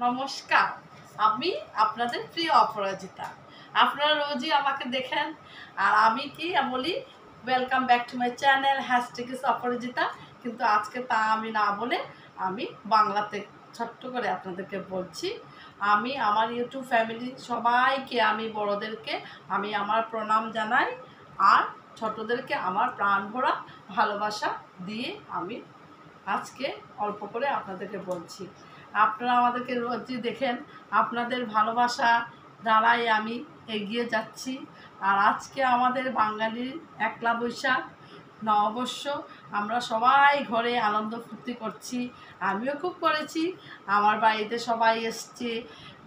নমস্কার, আমি আপনাদের প্রিয় অপরাজিতা। আপনারা রোজই আমাকে দেখেন আর আমি কি বলি, welcome back to my channel hashtag is Aparajita. কিন্তু আজকে তা আমি না বলে আমি বাংলাতে ছোট্ট করে আপনাদেরকে বলছি। আমি আমার ইউটিউব ফ্যামিলি সবাইকে, আমি বড়োদেরকে আমি আমার প্রণাম জানাই, আর ছোটদেরকে আমার প্রাণ ভরা ভালোবাসা দিয়ে আমি আজকে অল্প করে আপনাদেরকে বলছি। আপনারা আমাদেরকে রোজই দেখেন, আপনাদের ভালোবাসা দ্বারাই আমি এগিয়ে যাচ্ছি। আর আজকে আমাদের বাঙালির একলা বৈশাখ, নববর্ষ, আমরা সবাই ঘরে আনন্দ ফুর্তি করছি। আমিও খুব করেছি, আমার বাড়িতে সবাই এসছে,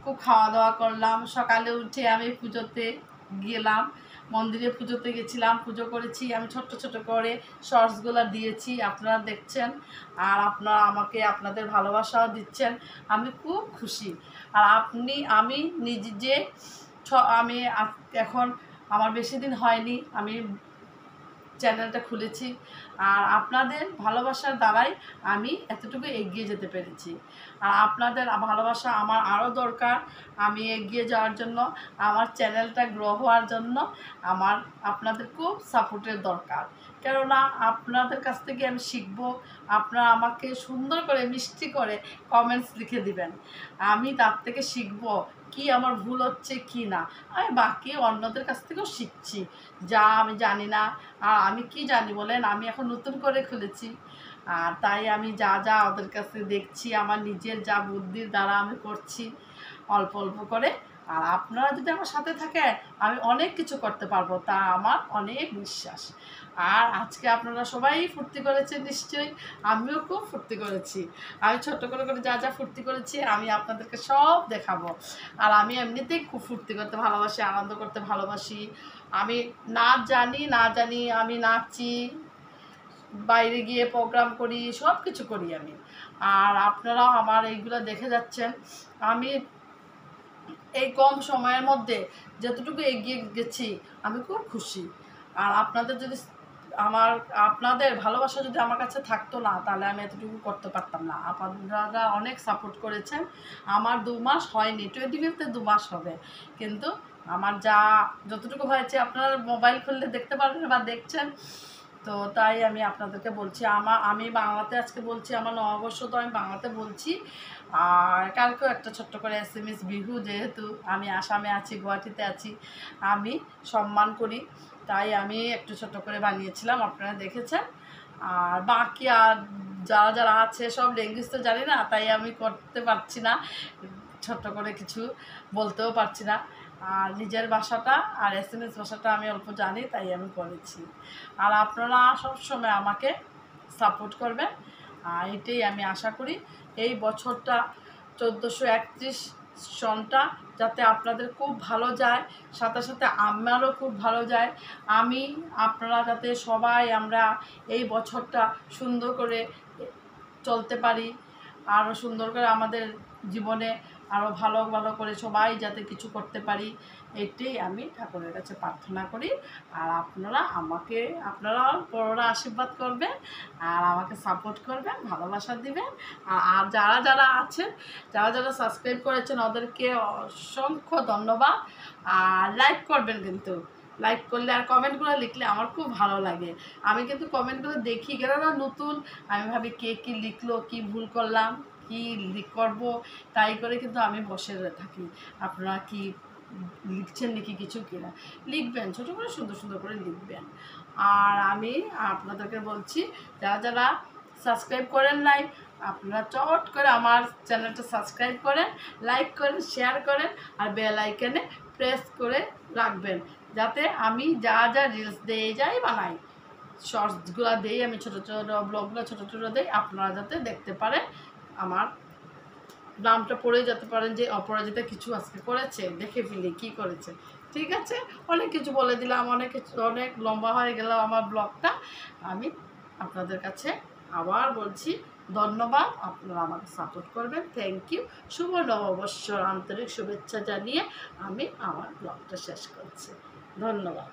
খুব খাওয়া দাওয়া করলাম। সকালে উঠে আমি পুজোতে গেলাম, মন্দিরে পুজোতে গেছিলাম, পুজো করেছি। আমি ছোট্ট ছোট করে শর্টসগুলো দিয়েছি, আপনারা দেখছেন। আর আপনারা আমাকে আপনাদের ভালোবাসাও দিচ্ছেন, আমি খুব খুশি। আর আমি নিজে আমি এখন আমার বেশি দিন হয়নি আমি চ্যানেলটা খুলেছি, আর আপনাদের ভালোবাসার দ্বারাই আমি এতটুকু এগিয়ে যেতে পেরেছি। আর আপনাদের ভালোবাসা আমার আরও দরকার। আমি এগিয়ে যাওয়ার জন্য, আমার চ্যানেলটা গ্রো হওয়ার জন্য আমার আপনাদের খুব সাপোর্টের দরকার। কেননা আপনাদের কাছ থেকে আমি শিখব। আপনারা আমাকে সুন্দর করে মিষ্টি করে কমেন্টস লিখে দিবেন, আমি তার থেকে শিখব কি আমার ভুল হচ্ছে কি না। আমি বাকি অন্যদের কাছ থেকেও শিখছি, যা আমি জানি না। আর আমি কি জানি বলেন, আমি এখন নতুন করে খুলেছি, আর তাই আমি যা যা ওদের কাছে দেখছি, আমার নিজের যা বুদ্ধির দ্বারা আমি করছি অল্প অল্প করে। আর আপনারা যদি আমার সাথে থাকেন, আমি অনেক কিছু করতে পারবো, তা আমার অনেক বিশ্বাস। আর আজকে আপনারা সবাই ফুর্তি করেছেন নিশ্চয়ই, আমিও খুব ফুর্তি করেছি। আমি ছোট্ট করে করে যা যা ফুর্তি করেছি আমি আপনাদেরকে সব দেখাবো। আর আমি এমনিতেই খুব ফুর্তি করতে ভালোবাসি, আনন্দ করতে ভালোবাসি। আমি নাচ জানি আমি নাচি, বাইরে গিয়ে প্রোগ্রাম করি, সব কিছু করি আমি। আর আপনারাও আমার এইগুলো দেখে যাচ্ছেন। আমি এই কম সময়ের মধ্যে যতটুকু এগিয়ে গেছি আমি খুব খুশি। আর আপনাদের ভালোবাসা যদি আমার কাছে থাকতো না, তাহলে আমি এতটুকু করতে পারতাম না। আপনারা অনেক সাপোর্ট করেছেন। আমার 2 মাস হয়নি, 25তে 2 মাস হবে, কিন্তু আমার যতটুকু হয়েছে আপনারা মোবাইল খুললে দেখতে পারবেন বা দেখছেন। তো তাই আমি আপনাদেরকে বলছি, আমি বাংলাতে আজকে বলছি, আমার নববর্ষ তো আমি বাংলাতে বলছি। আর কালকেও একটা ছোট্ট করে SMS বিহু, যেহেতু আমি আসামে আছি, গুয়াহাটিতে আছি, আমি সম্মান করি, তাই আমি একটু ছোট্ট করে বানিয়েছিলাম, আপনারা দেখেছেন। আর বাকি আর যারা যারা আছে সব ল্যাঙ্গুয়েজ তো জানি না, তাই আমি করতে পারছি না, ছোট্ট করে কিছু বলতেও পারছি না। আর নিজের ভাষাটা আর SMS ভাষাটা আমি অল্প জানি, তাই আমি করেছি। আর আপনারা সবসময় আমাকে সাপোর্ট করবেন, আর এটাই আমি আশা করি। এই বছরটা 1431 সনটা যাতে আপনাদের খুব ভালো যায়, সাথে সাথে আমারও খুব ভালো যায়। আপনারা যাতে সবাই আমরা এই বছরটা সুন্দর করে চলতে পারি, আরও সুন্দর করে আমাদের জীবনে আরও ভালো ভালো করে সবাই যাতে কিছু করতে পারি, এটাই আমি ঠাকুরের কাছে প্রার্থনা করি। আর আপনারা বড়রা আশীর্বাদ করবেন, আর আমাকে সাপোর্ট করবেন, ভালোবাসা দিবেন। আর যারা যারা আছেন, যারা যারা সাবস্ক্রাইব করেছেন, ওদেরকে অসংখ্য ধন্যবাদ। আর লাইক করবেন, কিন্তু লাইক করলে আর কমেন্টগুলো লিখলে আমার খুব ভালো লাগে। আমি কিন্তু কমেন্টগুলো দেখি, কেননা নতুন, আমি ভাবি কে কী লিখলো, কি ভুল করলাম, কি করব, তাই করে কিন্তু আমি বসে থাকি। আপনারা কি লিখছেন নাকি কিছু কিনা, লিখবেন, ছোটো করে সুন্দর সুন্দর করে লিখবেন। আর আমি আপনাদেরকে বলছি, যারা যারা সাবস্ক্রাইব করেন নাই, আপনারা চট করে আমার চ্যানেলটা সাবস্ক্রাইব করেন, লাইক করেন, শেয়ার করেন, আর বেল আইকনে প্রেস করে রাখবেন, যাতে আমি যা যা রিলস দিয়ে যাই বানাই, শর্টসগুলো দেই, আমি ছোটো ছোটো ব্লগগুলো ছোটো ছোটো দেই, আপনারা যাতে দেখতে পারেন, আমার নামটা পড়ে যেতে পারেন যে অপরাজিতা কিছু আজকে করেছে, দেখে ফেলি কী করেছে। ঠিক আছে, অনেক কিছু বলে দিলাম, অনেক লম্বা হয়ে গেল আমার ব্লগটা। আমি আপনাদের কাছে আবার বলছি ধন্যবাদ, আপনারা আমাকে সাপোর্ট করবেন। Thank you. শুভ নববর্ষর আন্তরিক শুভেচ্ছা জানিয়ে আমি আমার ব্লগটা শেষ করছি। ধন্যবাদ।